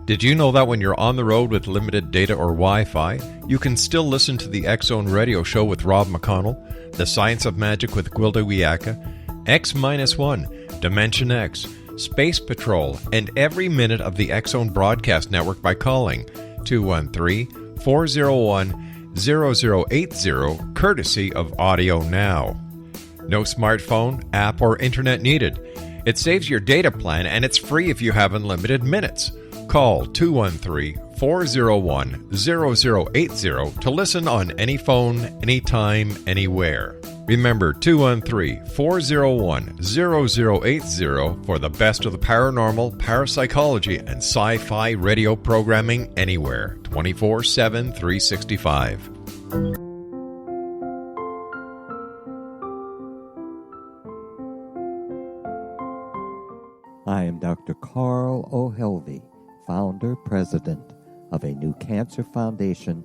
S2: Did you know that when you're on the road with limited data or Wi-Fi, you can still listen to the X-Zone Radio Show with Rob McConnell, The Science of Magic with Gwilda Wiyaka, X-1, Dimension X, Space Patrol, and every minute of the X-Zone Broadcast Network by calling 213-401-0080, courtesy of Audio Now. No smartphone, app, or internet needed. It saves your data plan, and it's free if you have unlimited minutes. Call 213-401-0080 to listen on any phone, anytime, anywhere. Remember 213-401-0080 for the best of the paranormal, parapsychology, and sci-fi radio programming anywhere, 24/7, 365.
S8: I am Dr. Carl O'Helvey, founder, president of a new cancer foundation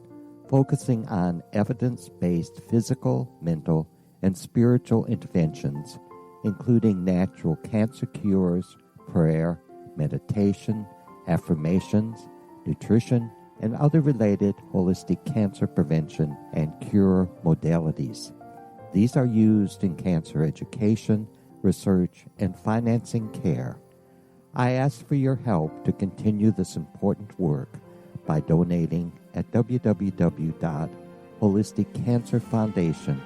S8: focusing on evidence-based physical, mental, and spiritual interventions, including natural cancer cures, prayer, meditation, affirmations, nutrition, and other related holistic cancer prevention and cure modalities. These are used in cancer education, research, and financing care. I ask for your help to continue this important work by donating at www.holisticcancerfoundation.com.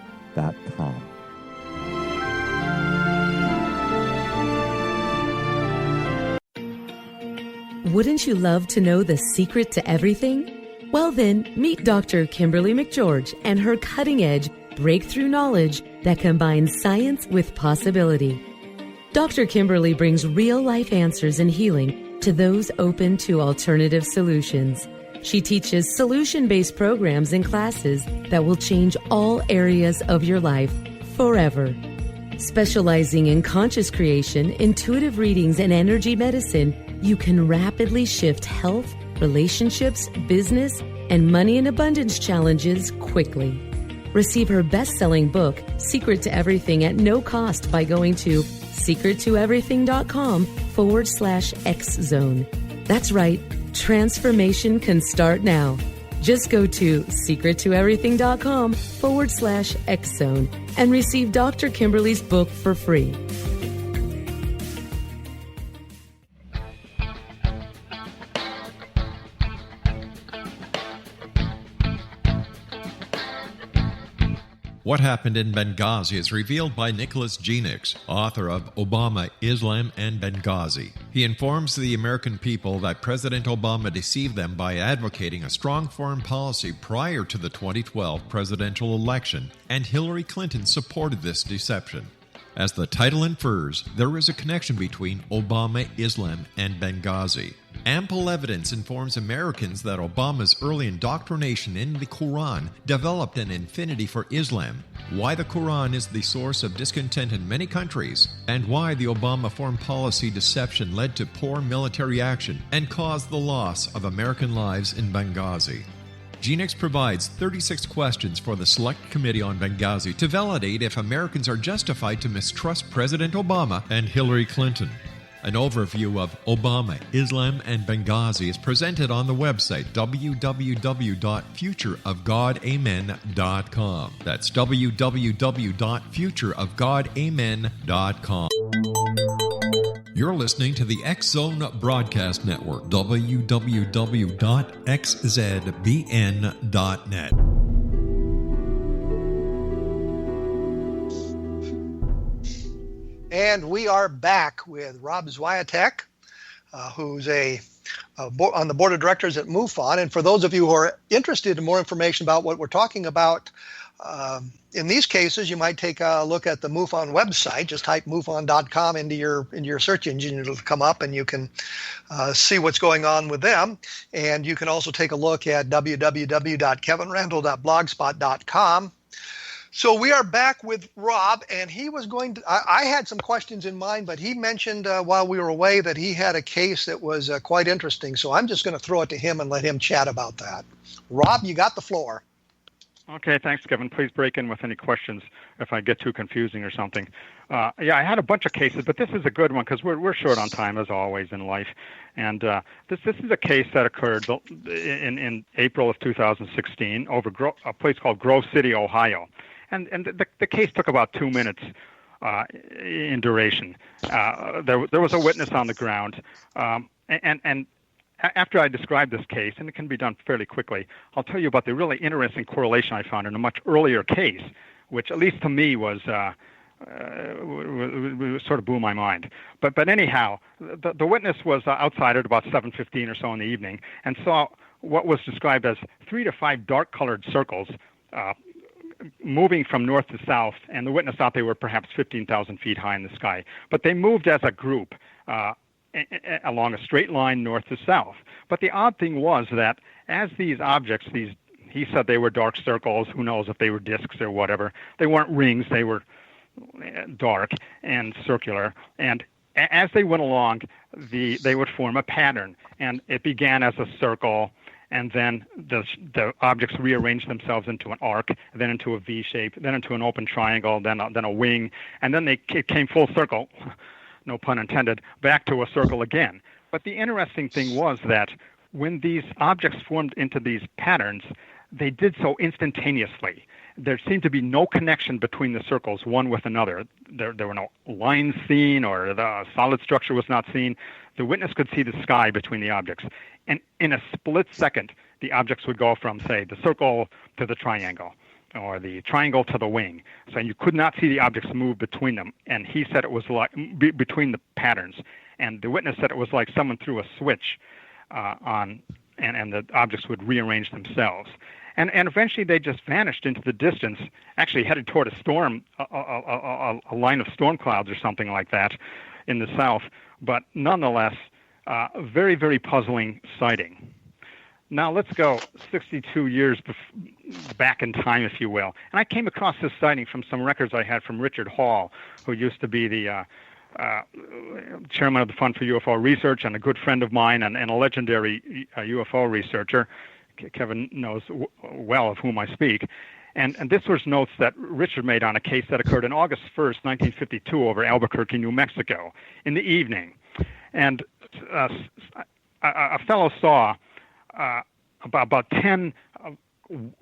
S7: Wouldn't you love to know the secret to everything? Well then, meet Dr. Kimberly McGeorge and her cutting-edge breakthrough knowledge that combines science with possibility. Dr. Kimberly brings real-life answers and healing to those open to alternative solutions. She teaches solution-based programs and classes that will change all areas of your life forever. Specializing in conscious creation, intuitive readings, and energy medicine, you can rapidly shift health, relationships, business, and money and abundance challenges quickly. Receive her best-selling book, Secret to Everything, at no cost by going to secrettoeverything.com/X-Zone. That's right. Transformation can start now. Just go to secrettoeverything.com/X-Zone and receive Dr. Kimberly's book for free.
S2: What Happened in Benghazi is revealed by Nicholas Genix, author of Obama, Islam, and Benghazi. He informs the American people that President Obama deceived them by advocating a strong foreign policy prior to the 2012 presidential election, and Hillary Clinton supported this deception. As the title infers, there is a connection between Obama, Islam, and Benghazi. Ample evidence informs Americans that Obama's early indoctrination in the Quran developed an affinity for Islam, why the Quran is the source of discontent in many countries, and why the Obama foreign policy deception led to poor military action and caused the loss of American lives in Benghazi. Genix provides 36 questions for the Select Committee on Benghazi to validate if Americans are justified to mistrust President Obama and Hillary Clinton. An overview of Obama, Islam, and Benghazi is presented on the website www.futureofgodamen.com. That's www.futureofgodamen.com. You're listening to the X-Zone Broadcast Network, www.xzbn.net.
S3: And we are back with Rob SWIATEK, who's on the board of directors at MUFON. And for those of you who are interested in more information about what we're talking about, in these cases, you might take a look at the MUFON website. Just type MUFON.com into your search engine. It'll come up, and you can see what's going on with them. And you can also take a look at www.kevinrandle.blogspot.com. So we are back with Rob, and he was going to, I had some questions in mind, but he mentioned while we were away that he had a case that was quite interesting. So I'm just going to throw it to him and let him chat about that. Rob, you got the floor.
S4: Okay, thanks, Kevin. Please break in with any questions if I get too confusing or something. I had a bunch of cases, but this is a good one because we're short on time, as always, in life. And this is a case that occurred in April of 2016 over a place called Grove City, Ohio. And the case took about 2 minutes in duration. There was a witness on the ground, and after I describe this case, and it can be done fairly quickly, I'll tell you about the really interesting correlation I found in a much earlier case, which at least to me was sort of blew my mind. But anyhow, the witness was outside at about 7:15 or so in the evening and saw what was described as 3 to 5 dark-colored circles moving from north to south, and the witness thought they were perhaps 15,000 feet high in the sky. But they moved as a group along a straight line north to south. But the odd thing was that as these objects, he said they were dark circles, who knows if they were discs or whatever. They weren't rings, they were dark and circular. And as they went along, they would form a pattern. And it began as a circle, and then the objects rearranged themselves into an arc, then into a V shape, then into an open triangle, then a wing, and then it came full circle, no pun intended, back to a circle again. But the interesting thing was that when these objects formed into these patterns, they did so instantaneously. There seemed to be no connection between the circles, one with another. There were no lines seen, or the solid structure was not seen. The witness could see the sky between the objects. And in a split second, the objects would go from, say, the circle to the triangle, or the triangle to the wing. So you could not see the objects move between them. And he said it was like between the patterns. And the witness said it was like someone threw a switch on, and the objects would rearrange themselves. And eventually they just vanished into the distance, actually headed toward a storm, a line of storm clouds or something like that in the south. But nonetheless, very, very puzzling sighting. Now let's go 62 years back in time, if you will. And I came across this sighting from some records I had from Richard Hall, who used to be the chairman of the Fund for UFO Research and a good friend of mine and a legendary UFO researcher. Kevin knows well of whom I speak. And this was notes that Richard made on a case that occurred on August 1st, 1952 over Albuquerque, New Mexico in the evening. And a fellow saw about 10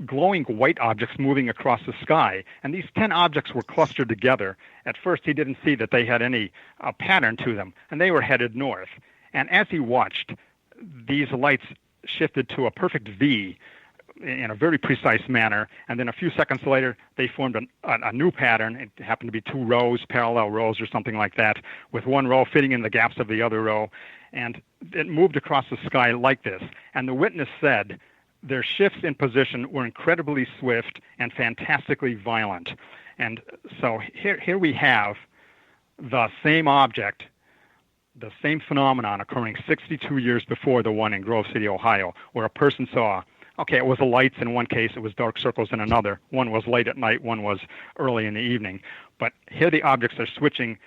S4: glowing white objects moving across the sky, and these 10 objects were clustered together. At first, he didn't see that they had any pattern to them, and they were headed north. And as he watched, these lights shifted to a perfect V in a very precise manner, and then a few seconds later, they formed a new pattern. It happened to be 2 rows, parallel rows or something like that, with one row fitting in the gaps of the other row, and it moved across the sky like this. And the witness said their shifts in position were incredibly swift and fantastically violent. And so here we have the same object, the same phenomenon occurring 62 years before the one in Grove City, Ohio, where a person saw, okay, it was the lights in one case, it was dark circles in another. One was late at night, one was early in the evening. But here the objects are switching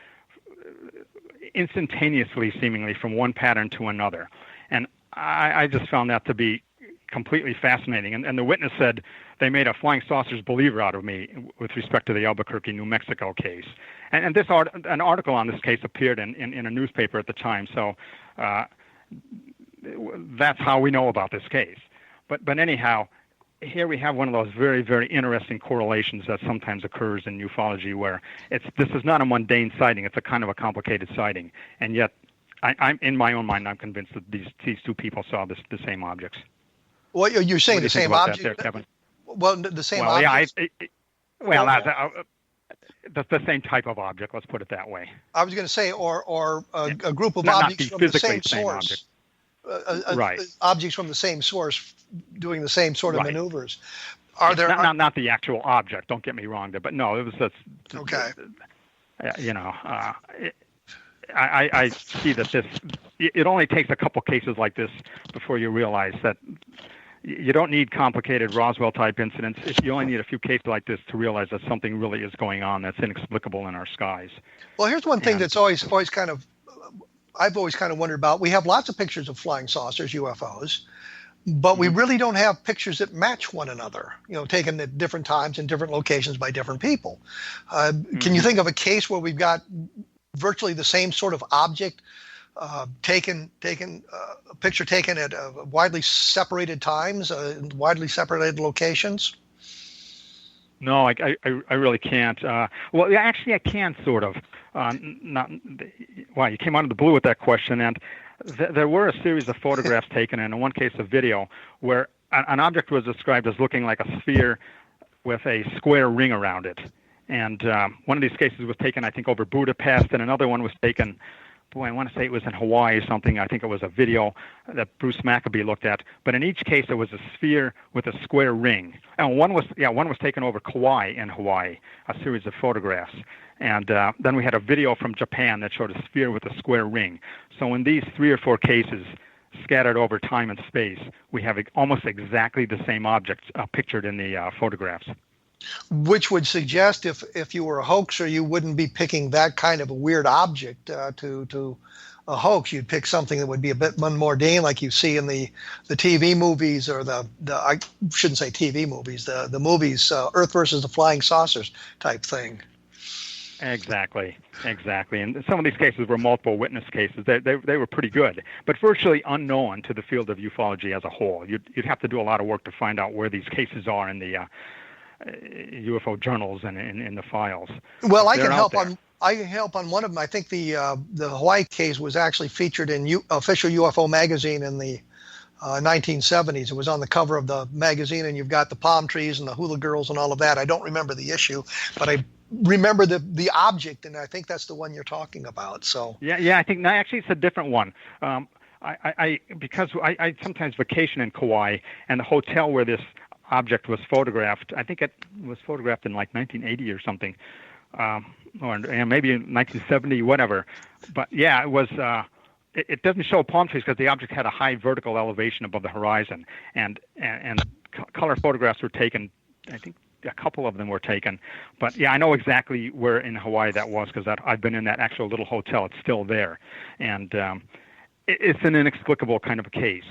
S4: instantaneously, seemingly, from one pattern to another. And I just found that to be completely fascinating. And the witness said they made a flying saucers believer out of me with respect to the Albuquerque, New Mexico case. And an article on this case appeared in a newspaper at the time. So that's how we know about this case. But anyhow, here we have one of those very, very interesting correlations that sometimes occurs in ufology, where this is not a mundane sighting. It's a kind of a complicated sighting. And yet, I'm in my own mind, I'm convinced that these two people saw the same objects.
S3: Well, you're saying the same object,
S4: there, Kevin?
S3: Well, the same
S4: object.
S3: Yeah,
S4: the same type of object. Let's put it that way.
S3: I was going to say, or a group of objects from the same source.
S4: Right.
S3: Objects from the same source doing the same sort of maneuvers.
S4: Are there not the actual object? Don't get me wrong there, but no, it was just
S3: okay.
S4: I see that it only takes a couple cases like this before you realize that you don't need complicated Roswell-type incidents. You only need a few cases like this to realize that something really is going on that's inexplicable in our skies.
S3: Well, here's one thing that's always kind of, I've always kind of wondered about. We have lots of pictures of flying saucers, UFOs, but we really don't have pictures that match one another, taken at different times in different locations by different people. Can you think of a case where we've got virtually the same sort of object a picture taken at widely separated times, in widely separated locations?
S4: No, I really can't. Well, actually, I can sort of. Wow, you came out of the blue with that question, and there were a series of photographs taken, and in one case, a video, where an object was described as looking like a sphere with a square ring around it. And one of these cases was taken, I think, over Budapest, and another one was taken I want to say it was in Hawaii or something. I think it was a video that Bruce Maccabee looked at. But in each case, it was a sphere with a square ring. And one was taken over Kauai in Hawaii, a series of photographs. And then we had a video from Japan that showed a sphere with a square ring. So in these 3 or 4 cases, scattered over time and space, we have almost exactly the same objects pictured in the photographs.
S3: Which would suggest if you were a hoaxer, you wouldn't be picking that kind of a weird object to a hoax. You'd pick something that would be a bit mundane, like you see in the TV movies, or the I shouldn't say TV movies, the movies Earth versus the Flying Saucers type thing.
S4: Exactly. And some of these cases were multiple witness cases. They were pretty good, but virtually unknown to the field of ufology as a whole. You'd have to do a lot of work to find out where these cases are in the UFO journals and in the files.
S3: Well, I can help on one of them. I think the Hawaii case was actually featured in official UFO magazine in the 1970s. It was on the cover of the magazine, and you've got the palm trees and the hula girls and all of that. I don't remember the issue, but I remember the object, and I think that's the one you're talking about. So
S4: yeah, I think actually it's a different one. Because I sometimes vacation in Kauai, and the hotel where this object was photographed, I think it was photographed in like 1980 or something, or maybe in 1970, whatever. But yeah, it was. It doesn't show palm trees because the object had a high vertical elevation above the horizon, and color photographs were taken. I think a couple of them were taken, but yeah, I know exactly where in Hawaii that was because I've been in that actual little hotel. It's still there, and it's an inexplicable kind of a case.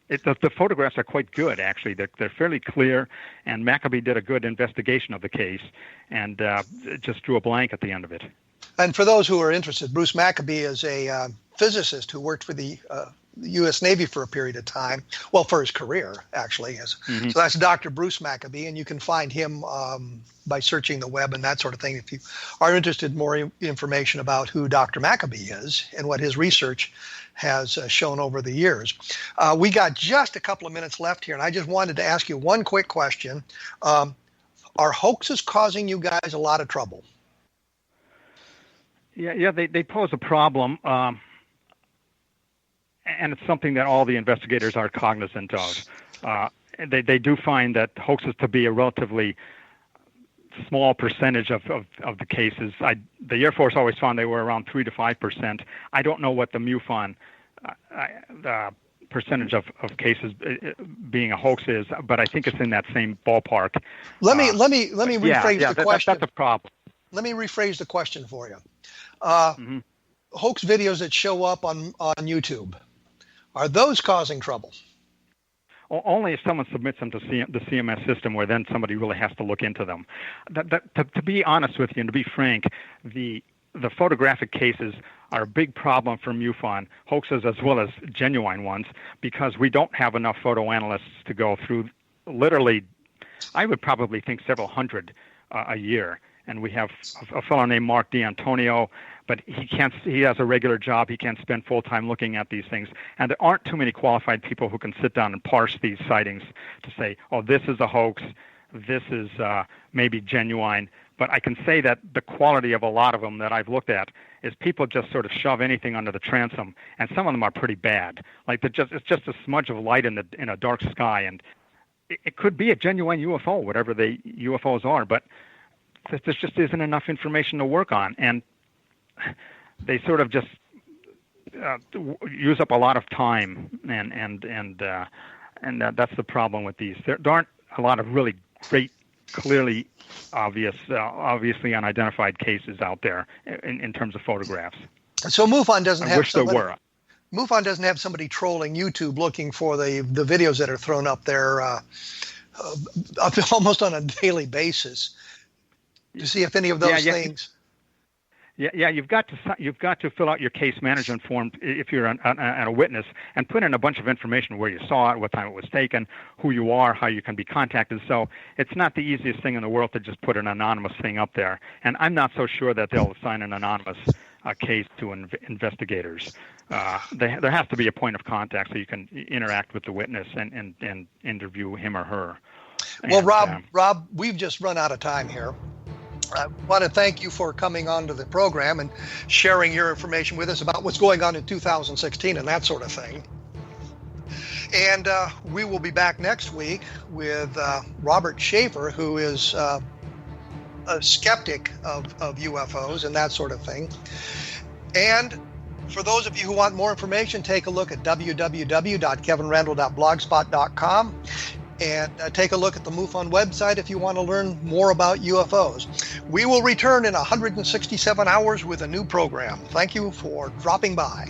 S4: The photographs are quite good, actually. They're fairly clear, and Maccabee did a good investigation of the case, and just drew a blank at the end of it.
S3: And for those who are interested, Bruce Maccabee is a physicist who worked for the U.S. Navy for a period of time. Well, for his career, actually. So that's Dr. Bruce Maccabee, and you can find him by searching the web and that sort of thing. If you are interested in more information about who Dr. Maccabee is and what his research has shown over the years. We got just a couple of minutes left here, and I just wanted to ask you one quick question. Are hoaxes causing you guys a lot of trouble?
S4: Yeah, they pose a problem, and it's something that all the investigators are cognizant of. They do find that hoaxes to be a relatively small percentage of the cases. The Air Force always found they were around 3 to 5%. I don't know what the MUFON percentage of cases being a hoax is, but I think it's in that same ballpark.
S3: Let me rephrase the question.
S4: That's a problem.
S3: Let me rephrase the question for you. Hoax videos that show up on YouTube, are those causing trouble?
S4: Only if someone submits them to the CMS system, where then somebody really has to look into them. To be honest with you, and to be frank, the photographic cases are a big problem for MUFON, hoaxes as well as genuine ones, because we don't have enough photo analysts to go through literally, I would probably think several hundred a year. And we have a fellow named Mark D'Antonio, but he has a regular job. He can't spend full time looking at these things. And there aren't too many qualified people who can sit down and parse these sightings to say, oh, this is a hoax, this is maybe genuine. But I can say that the quality of a lot of them that I've looked at is people just sort of shove anything under the transom, and some of them are pretty bad. Like it's just a smudge of light in a dark sky, and it could be a genuine UFO, whatever the UFOs are, but there just isn't enough information to work on, and they sort of just use up a lot of time, and that's the problem with these. There aren't a lot of really great, clearly obviously unidentified cases out there in terms of photographs.
S3: So MUFON doesn't have somebody.
S4: There were.
S3: MUFON doesn't have somebody trolling YouTube looking for the videos that are thrown up there almost on a daily basis to see if any of those things.
S4: Yeah, you've got to fill out your case management form if you're a witness, and put in a bunch of information: where you saw it, what time it was taken, who you are, how you can be contacted. So it's not the easiest thing in the world to just put an anonymous thing up there. And I'm not so sure that they'll assign an anonymous case to investigators. There has to be a point of contact so you can interact with the witness and interview him or her.
S3: Well, Rob, we've just run out of time here. I want to thank you for coming on to the program and sharing your information with us about what's going on in 2016 and that sort of thing. And we will be back next week with Robert Schaefer, who is a skeptic of UFOs and that sort of thing. And for those of you who want more information, take a look at www.kevinrandle.blogspot.com and take a look at the MUFON website if you want to learn more about UFOs. We will return in 167 hours with a new program. Thank you for dropping by.